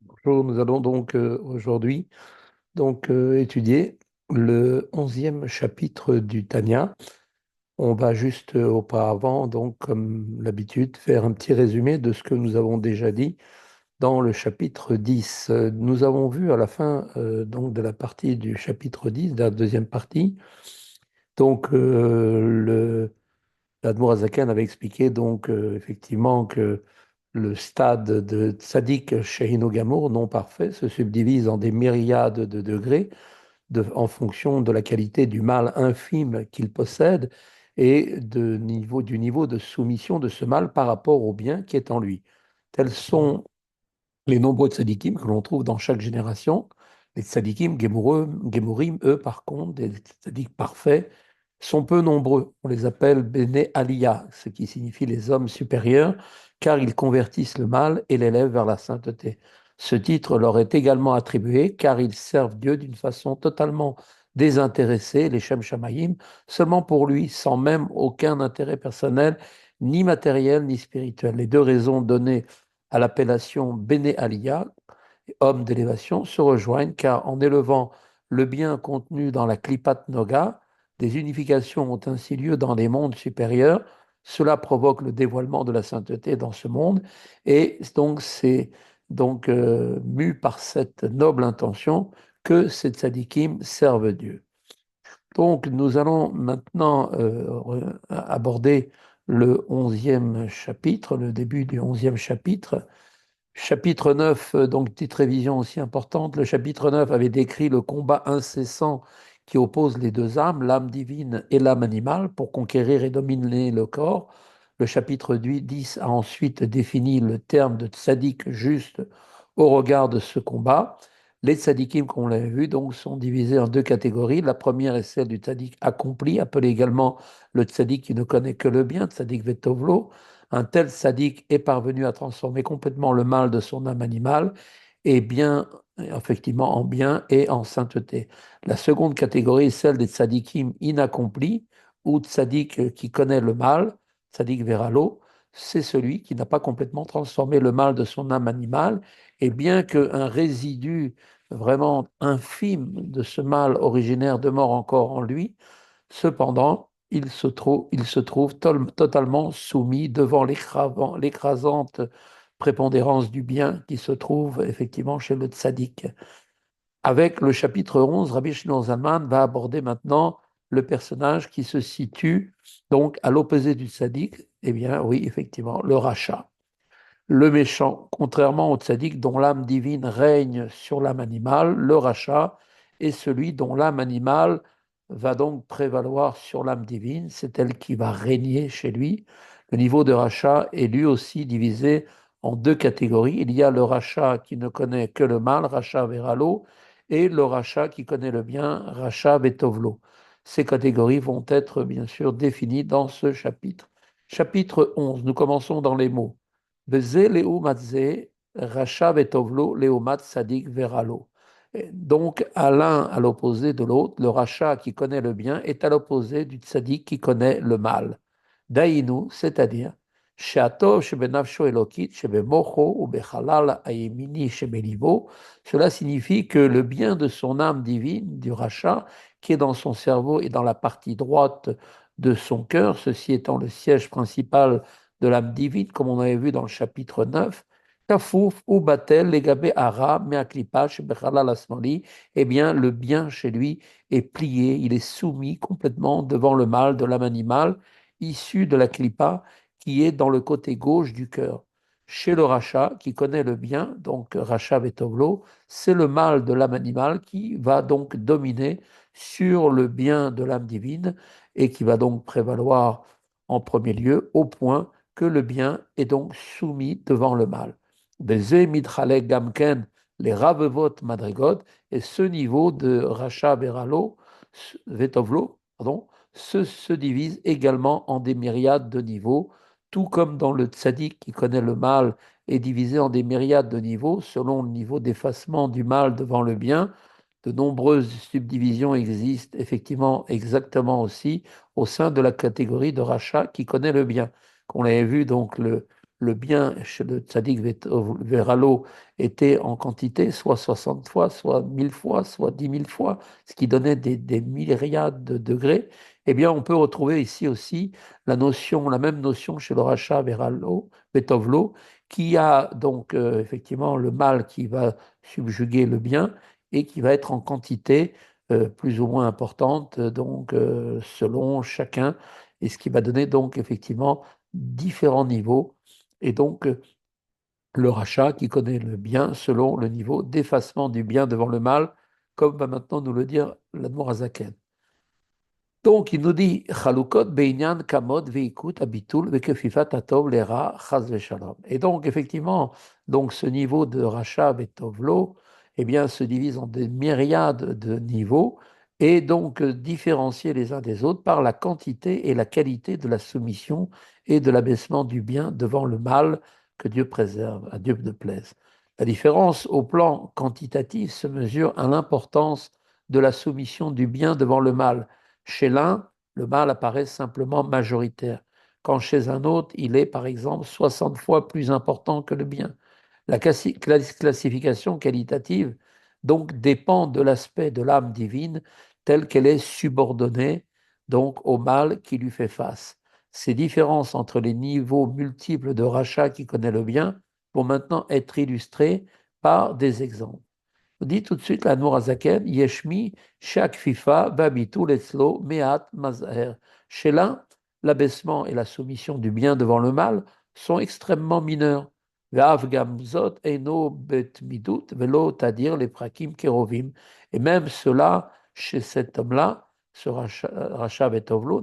Bonjour, nous allons donc aujourd'hui étudier le 11e chapitre du Tanya. On va juste auparavant, donc comme l'habitude, faire un petit résumé de ce que nous avons déjà dit dans le chapitre 10. Nous avons vu à la fin donc de la partie du chapitre 10, de la deuxième partie, l'Admour Azaken avait expliqué effectivement que le stade de tzaddik Shehin Gamour, non parfait, se subdivise en des myriades de degrés en fonction de la qualité du mal infime qu'il possède et du niveau de soumission de ce mal par rapport au bien qui est en lui. Tels sont les nombreux tzadikim que l'on trouve dans chaque génération. Les tzadikim Gemurim, eux, par contre, des tzadiks parfaits, sont peu nombreux. On les appelle Bene Aliyah, ce qui signifie les hommes supérieurs, car ils convertissent le mal et l'élèvent vers la sainteté. Ce titre leur est également attribué car ils servent Dieu d'une façon totalement désintéressée, les Shem Shamayim, seulement pour lui, sans même aucun intérêt personnel, ni matériel, ni spirituel. Les deux raisons données à l'appellation Bene Aliyah, homme d'élévation, se rejoignent car en élevant le bien contenu dans la Klipat Noga, des unifications ont ainsi lieu dans les mondes supérieurs. Cela provoque le dévoilement de la sainteté dans ce monde et donc c'est mu par cette noble intention que ces tzadikim servent Dieu. Donc nous allons maintenant aborder le 11e chapitre, le début du 11e chapitre. Chapitre 9, donc petite révision aussi importante. Le chapitre 9 avait décrit le combat incessant qui oppose les deux âmes, l'âme divine et l'âme animale, pour conquérir et dominer le corps. Le chapitre 10 a ensuite défini le terme de tzaddik juste au regard de ce combat. Les tzaddikim, comme on l'avait vu, donc, sont divisés en deux catégories. La première est celle du tzaddik accompli, appelé également le tzaddik qui ne connaît que le bien, tzaddik vetovlo. Un tel sadique est parvenu à transformer complètement le mal de son âme animale et bien, effectivement, en bien et en sainteté. La seconde catégorie est celle des tzadikim inaccomplis ou tzadik qui connaît le mal, tzadik veralo. C'est celui qui n'a pas complètement transformé le mal de son âme animale et bien qu'un résidu vraiment infime de ce mal originaire demeure encore en lui, cependant, il se trouve totalement soumis devant l'écrasante prépondérance du bien qui se trouve effectivement chez le tzaddik. Avec le chapitre 11, Rabbi Shlomo Zalman va aborder maintenant le personnage qui se situe donc à l'opposé du tzaddik. Eh bien, oui, effectivement, le rachat. Le méchant, contrairement au tzaddik dont l'âme divine règne sur l'âme animale, le rachat est celui dont l'âme animale va donc prévaloir sur l'âme divine, c'est elle qui va régner chez lui. Le niveau de rachat est lui aussi divisé en deux catégories. Il y a le rachat qui ne connaît que le mal, rachat veralo, et le rachat qui connaît le bien, rachat vetovlo. Ces catégories vont être bien sûr définies dans ce chapitre. Chapitre 11, nous commençons dans les mots. Veze leumat ze, Racha vetovlo leumat sadik veralo. Donc, à l'un à l'opposé de l'autre, le rachat qui connaît le bien est à l'opposé du tzaddik qui connaît le mal. Daïnu, c'est-à-dire, Sheatov shebenafsho elokit shebemocho ou bechalal ayemini shebelivo. Cela signifie que le bien de son âme divine, du rachat, qui est dans son cerveau et dans la partie droite de son cœur, ceci étant le siège principal de l'âme divine, comme on avait vu dans le chapitre 9, Kafouf ou Batel, Legabé Ara, Meaklipash, Bechalal Asmali, eh bien, le bien chez lui est plié, il est soumis complètement devant le mal de l'âme animale, issu de la Klippa, qui est dans le côté gauche du cœur. Chez le rachat, qui connaît le bien, donc rachat vetovlo, c'est le mal de l'âme animale qui va donc dominer sur le bien de l'âme divine et qui va donc prévaloir en premier lieu, au point que le bien est donc soumis devant le mal. Beze mitralek gamken, les ravevot madrigot, et ce niveau de racha veralo, vetovlo, pardon, se divise également en des myriades de niveaux, tout comme dans le tzaddik qui connaît le mal est divisé en des myriades de niveaux selon le niveau d'effacement du mal devant le bien. De nombreuses subdivisions existent effectivement exactement aussi au sein de la catégorie de rachat qui connaît le bien. Qu'on l'avait vu donc le bien chez le tzaddik Veralo était en quantité, soit 60 fois, soit 1000 fois, soit 10 000 fois, ce qui donnait des myriades de degrés, eh bien, on peut retrouver ici aussi la même notion chez le Racha Veralo, Betovlo, qui a donc effectivement le mal qui va subjuguer le bien et qui va être en quantité plus ou moins importante, donc selon chacun, et ce qui va donner donc effectivement différents niveaux, et donc le rachat qui connaît le bien selon le niveau d'effacement du bien devant le mal, comme va maintenant nous le dire l'Admor Azaken. Donc, il nous dit Chalukot beinyan kamod veikut abitul vekefifat atov lera chaz veshalom. Et donc, effectivement, donc ce niveau de rachat betovlo, eh bien, se divise en des myriades de niveaux et donc différenciés les uns des autres par la quantité et la qualité de la soumission et de l'abaissement du bien devant le mal que Dieu préserve, à Dieu ne plaise. La différence au plan quantitatif se mesure à l'importance de la soumission du bien devant le mal. Chez l'un, le mal apparaît simplement majoritaire, quand chez un autre, il est par exemple 60 fois plus important que le bien. La classification qualitative donc dépend de l'aspect de l'âme divine telle qu'elle est subordonnée donc au mal qui lui fait face. Ces différences entre les niveaux multiples de rachat qui connaît le bien vont maintenant être illustrées par des exemples. On dit tout de suite la Nourazaken, Yeshmi, chaque FIFA, Babitou, Letzlo, Meat, Mazher. Chez l'un, l'abaissement et la soumission du bien devant le mal sont extrêmement mineurs. Ve'av gamzot eno bet midut velo tadir les prakim kerovim. Et même cela, chez cet homme-là, ce Racha Betovlo,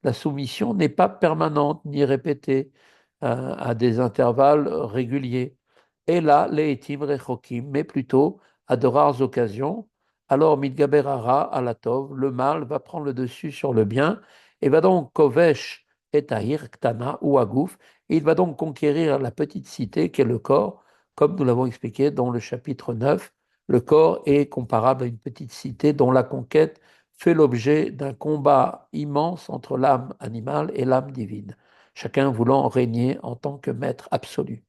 la soumission n'est pas permanente ni répétée à des intervalles réguliers. Et là, leitim rechokim, mais plutôt à de rares occasions. Alors, mitgaber hara alatov, le mal va prendre le dessus sur le bien et va donc kovesh et tahir ktana ou agouf, et il va donc conquérir la petite cité qu'est le corps, comme nous l'avons expliqué dans le chapitre 9. Le corps est comparable à une petite cité dont la conquête fait l'objet d'un combat immense entre l'âme animale et l'âme divine, chacun voulant régner en tant que maître absolu.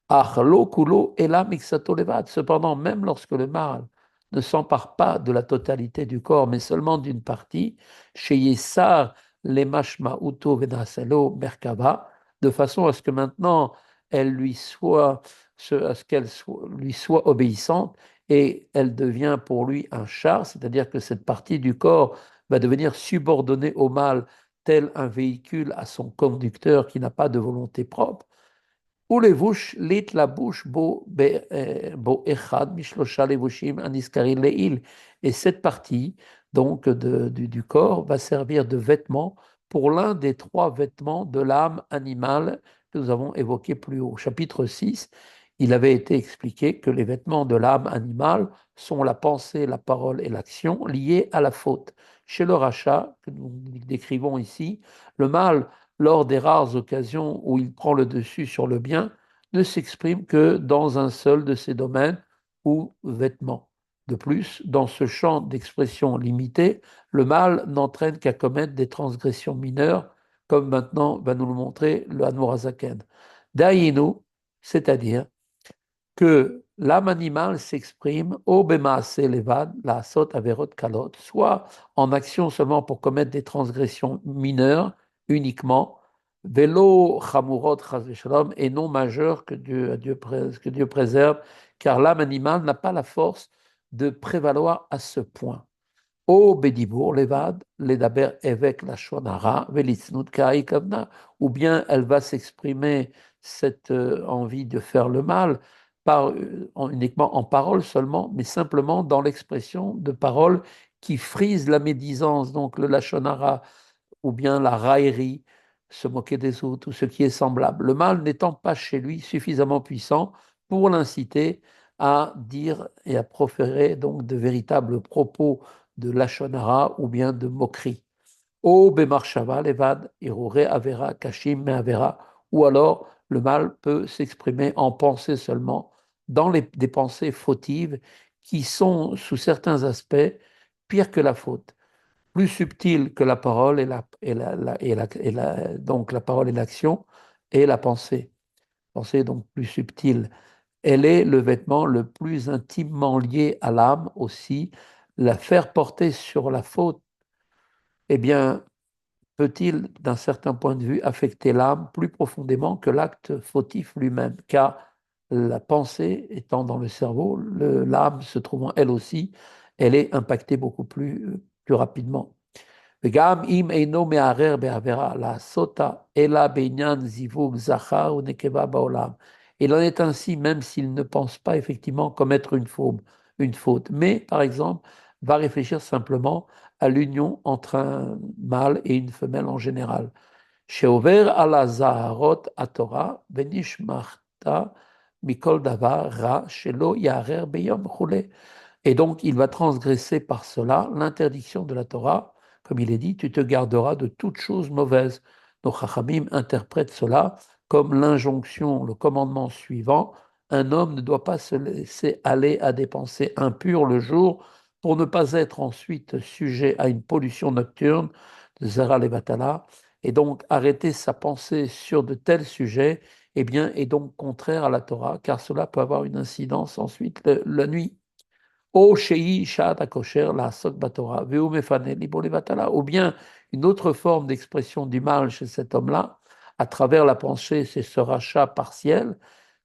Achlo kulo ela mixato levad. Cependant, même lorsque le mal ne s'empare pas de la totalité du corps, mais seulement d'une partie, chez Yessar, les mashma uto vedaselo merkava, de façon à ce que maintenant elle lui soit, à ce qu'elle lui soit obéissante, et elle devient pour lui un char, c'est-à-dire que cette partie du corps va devenir subordonnée au mal, tel un véhicule à son conducteur qui n'a pas de volonté propre. ולבוש להתלבוש בו אחד משלושה לבושים הנזכרים לעיל. Et cette partie donc du corps va servir de vêtement pour l'un des trois vêtements de l'âme animale que nous avons évoqué plus haut. Chapitre 6, il avait été expliqué que les vêtements de l'âme animale sont la pensée, la parole et l'action liées à la faute. Chez le rachat, que nous décrivons ici, le mal lors des rares occasions où il prend le dessus sur le bien, ne s'exprime que dans un seul de ces domaines ou vêtements. De plus, dans ce champ d'expression limité, le mal n'entraîne qu'à commettre des transgressions mineures, comme maintenant va nous le montrer le Hanmorazaken. Daïnu, c'est-à-dire que l'âme animale s'exprime au bemaase levad, la sot averot kalot, soit en action seulement pour commettre des transgressions mineures uniquement, velo chamurot chas v'shalom, et non majeures que Dieu préserve, car l'âme animale n'a pas la force de prévaloir à ce point. Au Bédibour, Levad, Ledaber avec la Shonara, Velitsnut Kavna, ou bien elle va s'exprimer cette envie de faire le mal uniquement en parole seulement, mais simplement dans l'expression de paroles qui frisent la médisance, donc le Lachonara, ou bien la raillerie, se moquer des autres, ou ce qui est semblable. Le mal n'étant pas chez lui suffisamment puissant pour l'inciter à dire et à proférer donc de véritables propos de lachonara ou bien de moquerie. O bemarshava levad irure avera kashim me avera, ou alors le mal peut s'exprimer en pensée seulement, dans des pensées fautives qui sont sous certains aspects pires que la faute, plus subtiles que la parole et donc la parole et l'action, est la pensée. Pensée donc plus subtile. Elle est le vêtement le plus intimement lié à l'âme aussi. La faire porter sur la faute, eh bien, peut-il, d'un certain point de vue, affecter l'âme plus profondément que l'acte fautif lui-même, car la pensée étant dans le cerveau, l'âme se trouvant elle aussi, elle est impactée beaucoup plus rapidement. וגם אם אינו מערער בעבירה, לעשותה, אלא בעניין זיווג זכר ונקבה בעולם. Il en est ainsi, même s'il ne pense pas effectivement commettre une faute, mais par exemple, va réfléchir simplement à l'union entre un mâle et une femelle en général. שעובר על הזהרות התורה ונשמרת מכל דבר רע שלא יערער ביום וכו'. Et donc, il va transgresser par cela l'interdiction de la Torah. Comme il est dit, tu te garderas de toute chose mauvaise. Donc, Chachamim interprète cela comme l'injonction, le commandement suivant. Un homme ne doit pas se laisser aller à des pensées impures le jour pour ne pas être ensuite sujet à une pollution nocturne de Zera Levatala. Et donc, arrêter sa pensée sur de tels sujets, eh bien, est donc contraire à la Torah, car cela peut avoir une incidence ensuite la nuit. O Shei Sha'at Kosher la Sok Batora, Veu Mefane Libo Levatala, ou bien une autre forme d'expression du mal chez cet homme-là, à travers la pensée, c'est ce rachat partiel,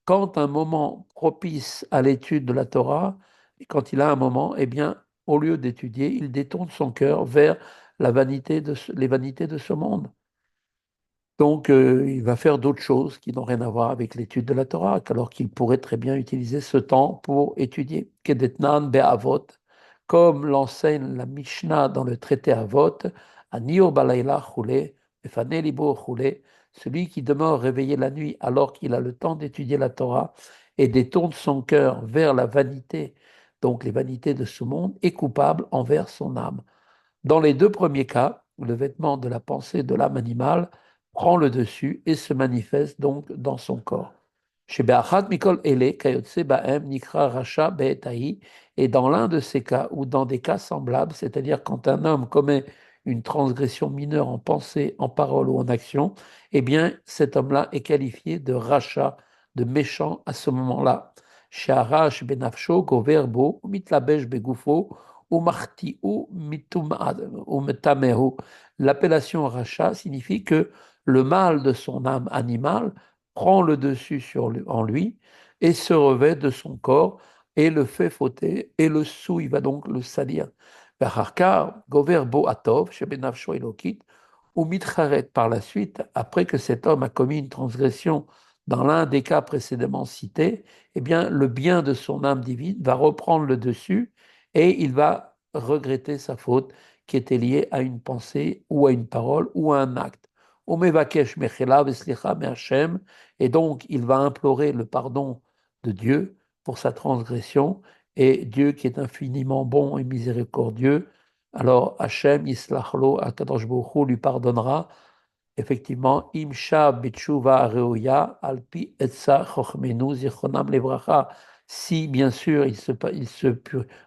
quand un moment propice à l'étude de la Torah, et quand il a un moment, eh bien, au lieu d'étudier, il détourne son cœur vers les vanités de ce monde. Donc, il va faire d'autres choses qui n'ont rien à voir avec l'étude de la Torah, alors qu'il pourrait très bien utiliser ce temps pour étudier. Kedetnan be'avot, comme l'enseigne la Mishnah dans le traité Avot, Anio balayla chule, efane libo chule, celui qui demeure réveillé la nuit alors qu'il a le temps d'étudier la Torah et détourne son cœur vers la vanité, donc les vanités de ce monde, est coupable envers son âme. Dans les deux premiers cas, le vêtement de la pensée de l'âme animale prend le dessus et se manifeste donc dans son corps. Chez Be'achat Mikol Ele, Kayotse Ba'em, Nikra Racha Be'etahi, et dans l'un de ces cas, ou dans des cas semblables, c'est-à-dire quand un homme commet une transgression mineure en pensée, en parole ou en action, eh bien cet homme-là est qualifié de Racha, de méchant à ce moment-là. Chez Arash Benafsho, Goverbo, Mitlabesh Begufo, l'appellation racha signifie que le mal de son âme animale prend le dessus en lui et se revêt de son corps et le fait fauter et le souille, va donc le salir. Gover bo atov, shebenafsho elokit, ou mitcharet par la suite, après que cet homme a commis une transgression dans l'un des cas précédemment cités, eh bien, le bien de son âme divine va reprendre le dessus et il va regretter sa faute qui était liée à une pensée ou à une parole ou à un acte. Et donc il va implorer le pardon de Dieu pour sa transgression, et Dieu qui est infiniment bon et miséricordieux, alors Hachem Yislachlo Akadosh Baruch Hu lui pardonnera. Effectivement, Imsha Betshuva Reoya Alpi Etsa Chochmenu Zichronam Levracha. Si, bien sûr, il se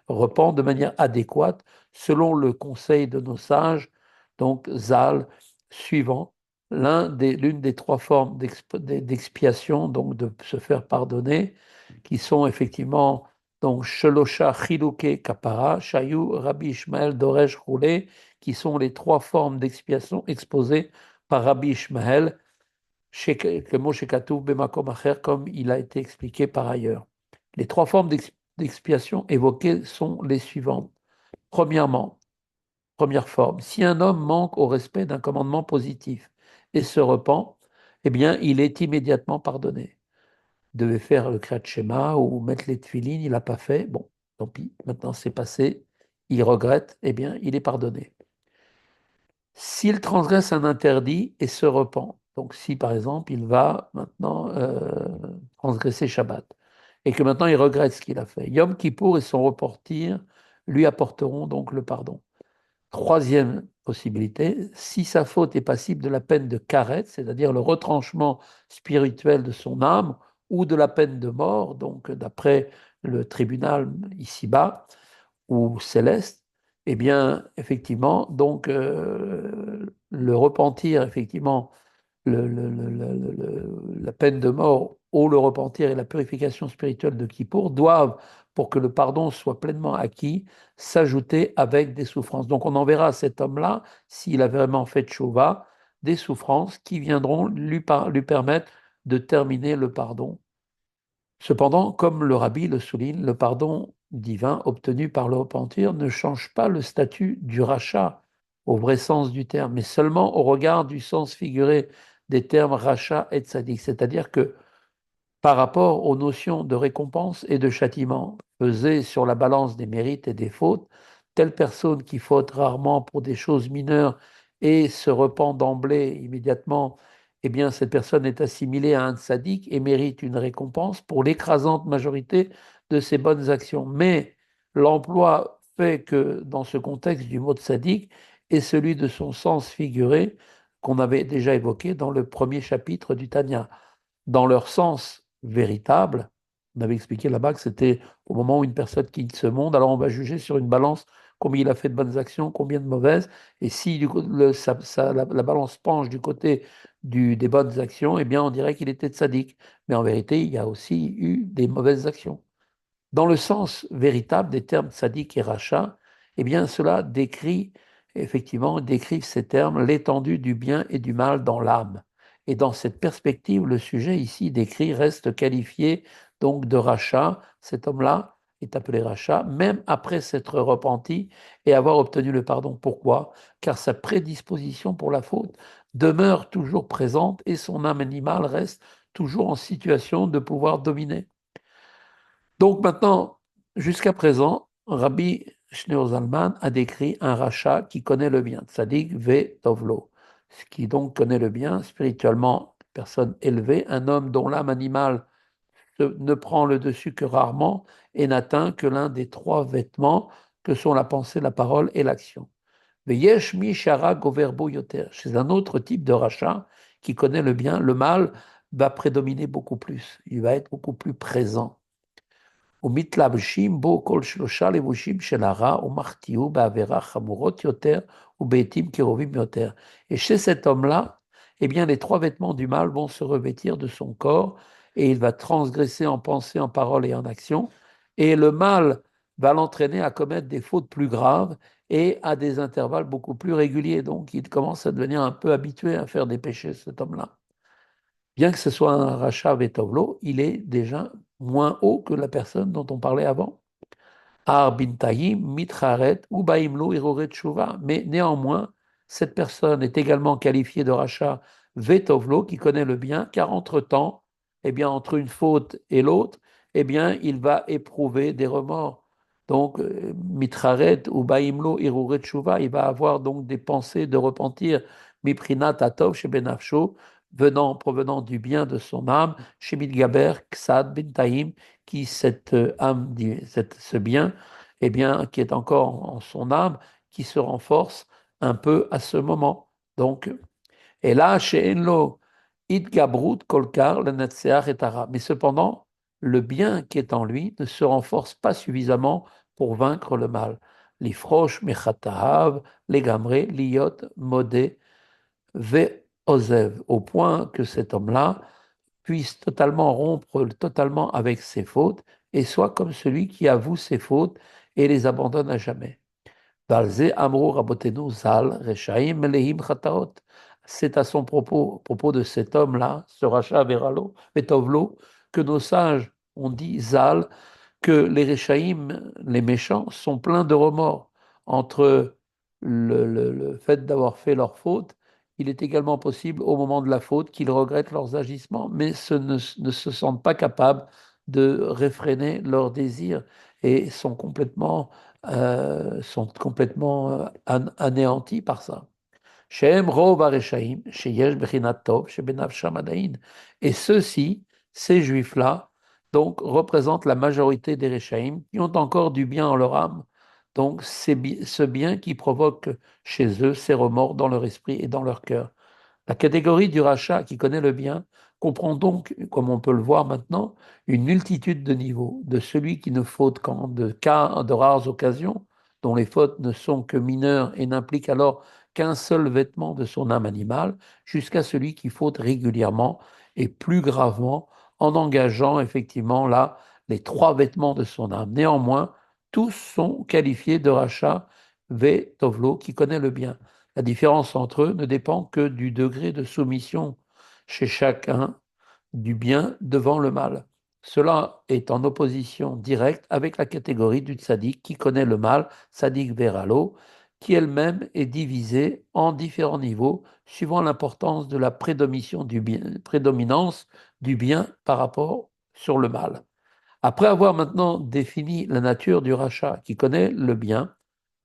repent de manière adéquate, selon le conseil de nos sages, donc Zal, suivant l'une des trois formes d'expiation, donc de se faire pardonner, qui sont effectivement donc Shelosha Chiluke Kapara, Shayu Rabbi Ishmael Doresh Roulé, qui sont les trois formes d'expiation exposées par Rabbi Ishmael, comme il a été expliqué par ailleurs. Les trois formes d'expiation évoquées sont les suivantes. Premièrement, première forme, si un homme manque au respect d'un commandement positif et se repent, eh bien, il est immédiatement pardonné. Il devait faire le Kriyat Shema ou mettre les tefilines, il n'a pas fait. Bon, tant pis, maintenant c'est passé. Il regrette, eh bien, il est pardonné. S'il transgresse un interdit et se repent, donc si par exemple il va maintenant transgresser Shabbat et que maintenant il regrette ce qu'il a fait, Yom Kippour et son repentir lui apporteront donc le pardon. Troisième possibilité, si sa faute est passible de la peine de karet, c'est-à-dire le retranchement spirituel de son âme, ou de la peine de mort, donc d'après le tribunal ici-bas, ou céleste, eh bien, effectivement, donc le repentir, effectivement, la peine de mort ou le repentir et la purification spirituelle de Kippour doivent, pour que le pardon soit pleinement acquis, s'ajouter avec des souffrances. Donc on enverra à cet homme-là, s'il a vraiment fait tchouva, des souffrances qui viendront lui permettre de terminer le pardon. Cependant, comme le rabbi le souligne, le pardon divin obtenu par le repentir ne change pas le statut du rachat au vrai sens du terme, mais seulement au regard du sens figuré des termes rachat et tzaddik. C'est-à-dire que par rapport aux notions de récompense et de châtiment pesées sur la balance des mérites et des fautes, telle personne qui faute rarement pour des choses mineures et se repent d'emblée immédiatement, eh bien cette personne est assimilée à un sadique et mérite une récompense pour l'écrasante majorité de ses bonnes actions. Mais l'emploi fait que dans ce contexte du mot sadique est celui de son sens figuré qu'on avait déjà évoqué dans le premier chapitre du Tanya dans leur sens véritable. On avait expliqué là-bas que c'était au moment où une personne quitte ce monde, alors on va juger sur une balance combien il a fait de bonnes actions, combien de mauvaises, et si la balance penche du côté des bonnes actions, eh bien on dirait qu'il était sadique. Mais en vérité, il y a aussi eu des mauvaises actions. Dans le sens véritable des termes sadique et rachat, eh bien, cela décrit, effectivement, décrivent ces termes l'étendue du bien et du mal dans l'âme. Et dans cette perspective, le sujet ici décrit reste qualifié donc de rachat. Cet homme-là est appelé rachat, même après s'être repenti et avoir obtenu le pardon. Pourquoi? Car sa prédisposition pour la faute demeure toujours présente et son âme animale reste toujours en situation de pouvoir dominer. Donc maintenant, jusqu'à présent, Rabbi Shneur Zalman a décrit un rachat qui connaît le bien, Tzadik ve Tovlo, ce qui donc connaît le bien, spirituellement, personne élevée, un homme dont l'âme animale ne prend le dessus que rarement et n'atteint que l'un des trois vêtements que sont la pensée, la parole et l'action. Veyesh mi shara goverbo yoter. Chez un autre type de rachat qui connaît le bien, le mal va prédominer beaucoup plus, il va être beaucoup plus présent. ומתלבשים בו כל שלושה לבושים של הרע ומחטיאו בעבירה חמורות יותר ובעתים קרובים יותר. Et chez cet homme-là, eh bien, les trois vêtements du mal vont se revêtir de son corps et il va transgresser en pensée, en parole et en action. Et le mal va l'entraîner à commettre des fautes plus graves et à des intervalles beaucoup plus réguliers. Donc, il commence à devenir un peu habitué à faire des péchés, cet homme-là. Bien que ce soit un rachat vetovlo, il est déjà moins haut que la personne dont on parlait avant. Ar bintayim, mitraret, ou baimlo, iroret tshuva. Mais néanmoins, cette personne est également qualifiée de rachat vetovlo, qui connaît le bien, car entre-temps, eh bien, entre une faute et l'autre, eh bien, il va éprouver des remords. Donc, mitraret ou baimlo, iroret tshuva, il va avoir donc des pensées de repentir, miprinat atov chez benafsho, provenant du bien de son âme, chez Midgaber, Ksad, Bintaim, qui cette âme, ce bien, eh bien, qui est encore en son âme, qui se renforce un peu à ce moment. Donc, et là, chez Enlo, Idgabrut, Kolkar, le Netseach et Tara. Mais cependant, le bien qui est en lui ne se renforce pas suffisamment pour vaincre le mal. L'ifrosh, Mechatahav, les Gamré, Liot, Modé, Ve Ozev, au point que cet homme-là puisse totalement rompre totalement avec ses fautes et soit comme celui qui avoue ses fautes et les abandonne à jamais. Balze Amrou Rabotenu Zal Rechaim Melehim Chataot. C'est à son propos, au propos de cet homme-là, ce rachat Veralo, Betovlo, que nos sages ont dit Zal, que les Rechaïm, les méchants, sont pleins de remords entre le fait d'avoir fait leur faute. Il est également possible, au moment de la faute, qu'ils regrettent leurs agissements, mais ne se sentent pas capables de réfréner leurs désirs et sont complètement anéantis par ça. Shehem rov hareshaim, sheyesh bechinat tov, shebenafsham adain. Et ceux-ci, ces juifs-là, donc représentent la majorité des Réchaïm qui ont encore du bien en leur âme. Donc c'est ce bien qui provoque chez eux ces remords dans leur esprit et dans leur cœur. La catégorie du rachat qui connaît le bien comprend donc, comme on peut le voir maintenant, une multitude de niveaux, de celui qui ne faute qu'en de cas de rares occasions, dont les fautes ne sont que mineures et n'impliquent alors qu'un seul vêtement de son âme animale, jusqu'à celui qui faute régulièrement et plus gravement en engageant effectivement là les trois vêtements de son âme. Néanmoins, tous sont qualifiés de rachat ve tovlo, qui connaît le bien. La différence entre eux ne dépend que du degré de soumission chez chacun du bien devant le mal. Cela est en opposition directe avec la catégorie du tzaddik qui connaît le mal, tzaddik veralo, qui elle-même est divisée en différents niveaux suivant l'importance de la prédominance du bien par rapport sur le mal. Après avoir maintenant défini la nature du rachat qui connaît le bien,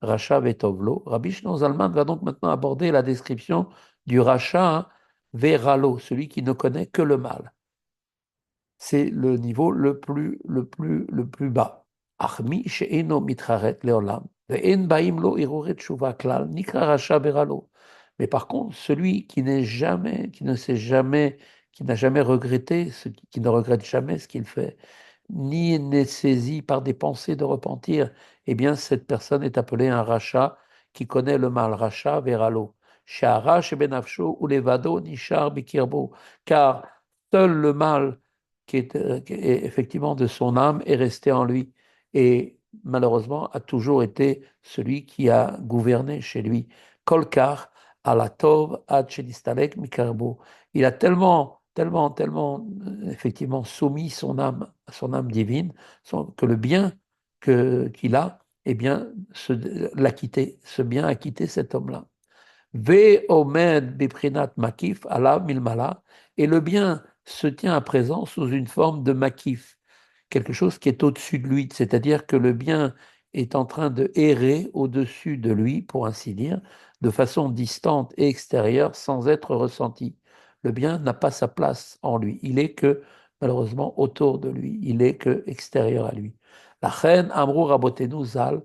rachat vetovlo, Rabbi Shlomo Zalman va donc maintenant aborder la description du rachat veralo, celui qui ne connaît que le mal. C'est le niveau le plus bas. Achmi she'eno mitcharet leolam, ve'en baim lo iruret tshuva klal, nikra rasha beralo. Mais par contre, celui qui n'est jamais, qui ne sait jamais, qui n'a jamais regretté, qui ne regrette jamais ce qu'il fait, ni n'est saisi par des pensées de repentir, eh bien, cette personne est appelée un rachat qui connaît le mal, rachat veralo. Sha'ara shebenafsho ou levado nishar bikirbo. Car seul le mal qui est effectivement de son âme est resté en lui et malheureusement a toujours été celui qui a gouverné chez lui. Kolkar alatov ad shenistalek mikarbo. Il a tellement effectivement soumis son âme divine, que le bien qu'il a, eh bien, l'a quitté, ce bien a quitté cet homme-là. Ve omed biprinat makif ala milmala, et le bien se tient à présent sous une forme de makif, quelque chose qui est au-dessus de lui, c'est-à-dire que le bien est en train de errer au-dessus de lui, pour ainsi dire, de façon distante et extérieure, sans être ressenti. Le bien n'a pas sa place en lui, il est que, malheureusement, autour de lui, il est que extérieur à lui. La reine Amrou Rabotenu Zal,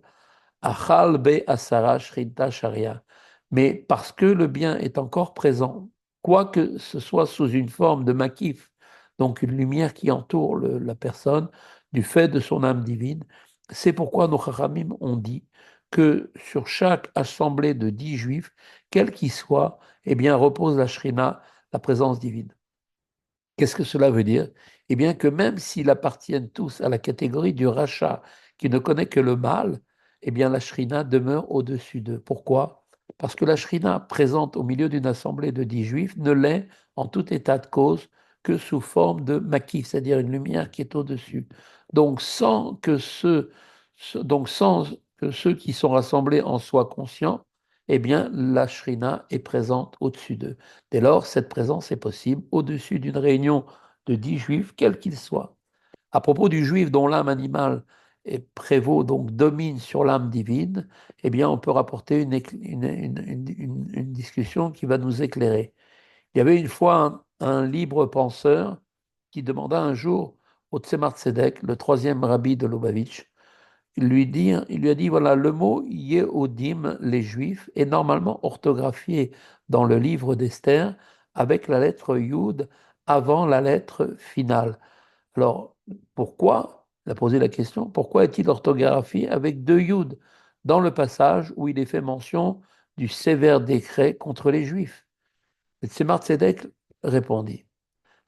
Achal be Asara Shrinta Sharia. Mais parce que le bien est encore présent, quoique ce soit sous une forme de makif, donc une lumière qui entoure la personne, du fait de son âme divine, c'est pourquoi nos Chachamim ont dit que sur chaque assemblée de 10 juifs, quel qu'il soit, eh bien repose la Shrina, la présence divine. Qu'est-ce que cela veut dire? Eh bien que même s'ils appartiennent tous à la catégorie du rachat, qui ne connaît que le mal, eh bien la shrina demeure au-dessus d'eux. Pourquoi? Parce que la shrina présente au milieu d'une assemblée de 10 juifs ne l'est en tout état de cause que sous forme de maquis, c'est-à-dire une lumière qui est au-dessus. Donc sans que ceux qui sont rassemblés en soient conscients, eh bien la shrina est présente au-dessus d'eux. Dès lors, cette présence est possible au-dessus d'une réunion de 10 juifs, quels qu'ils soient. À propos du juif dont l'âme animale prévaut, donc domine sur l'âme divine, eh bien, on peut rapporter une discussion qui va nous éclairer. Il y avait une fois un libre penseur qui demanda un jour au Tzemar Tzedek, le troisième rabbi de Lubavitch, il lui a dit, voilà, le mot Yehudim, les Juifs, est normalement orthographié dans le livre d'Esther avec la lettre Yud avant la lettre finale. Alors, pourquoi, il a posé la question, pourquoi est-il orthographié avec deux Yud dans le passage où il est fait mention du sévère décret contre les Juifs? Et Tzemar Tzedek répondit,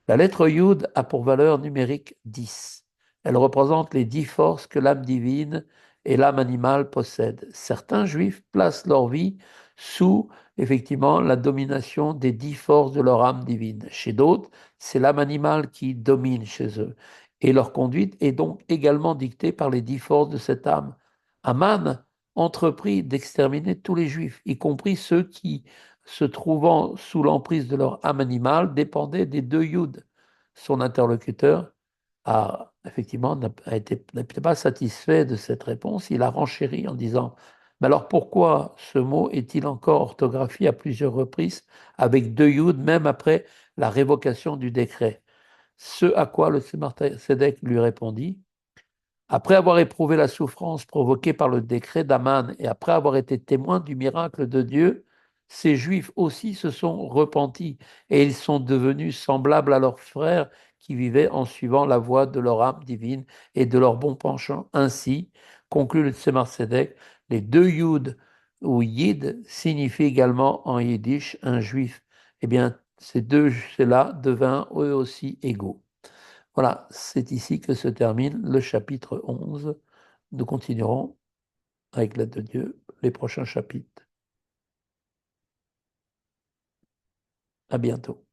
la lettre Yud a pour valeur numérique 10. Elle représente les 10 forces que l'âme divine et l'âme animale possèdent. Certains juifs placent leur vie sous, effectivement, la domination des 10 forces de leur âme divine. Chez d'autres, c'est l'âme animale qui domine chez eux. Et leur conduite est donc également dictée par les 10 forces de cette âme. Aman entreprit d'exterminer tous les juifs, y compris ceux qui se trouvant sous l'emprise de leur âme animale, dépendait des deux Yud. Son interlocuteur effectivement n'était pas satisfait de cette réponse. Il a renchéri en disant, mais alors pourquoi ce mot est-il encore orthographié à plusieurs reprises avec deux Yud, même après la révocation du décret? Ce à quoi le Tzemar Tzedek lui répondit, après avoir éprouvé la souffrance provoquée par le décret d'Aman et après avoir été témoins du miracle de Dieu, ces Juifs aussi se sont repentis et ils sont devenus semblables à leurs frères qui vivaient en suivant la voie de leur âme divine et de leur bon penchant. Ainsi, conclut le Tzemar Tzedek, les deux Yud où Yid signifie également en yiddish un juif. Eh bien, ces deux là devinrent eux aussi égaux. Voilà, c'est ici que se termine le chapitre 11. Nous continuerons, avec l'aide de Dieu, les prochains chapitres. À bientôt.